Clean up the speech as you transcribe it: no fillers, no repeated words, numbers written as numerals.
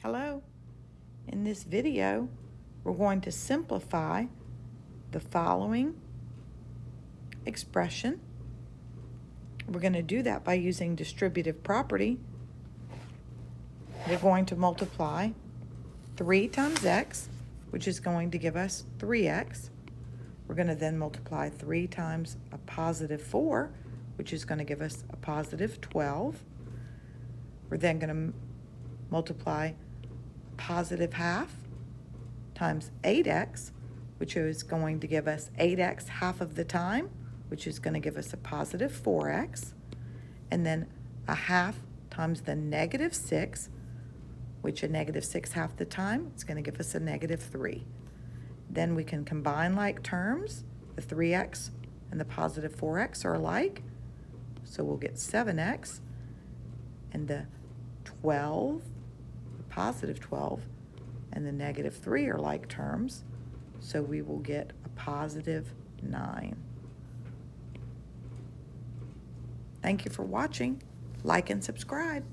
Hello. In this video, we're going to simplify the following expression. We're going to do that by using distributive property. We're going to multiply 3 times x, which is going to give us 3x. We're going to then multiply 3 times a positive 4, which is going to give us a positive 12. We're then going to multiply positive half times 8x, which is going to give us 8x half of the time, which is going to give us a positive 4x, and then a half times the negative 6, which a negative 6 half the time is going to give us a negative 3. Then we can combine like terms. The 3x and the positive 4x are alike, so we'll get 7x, and the 12, the positive 12, and the negative 3 are like terms, so we will get a positive 9. Thank you for watching. Like and subscribe.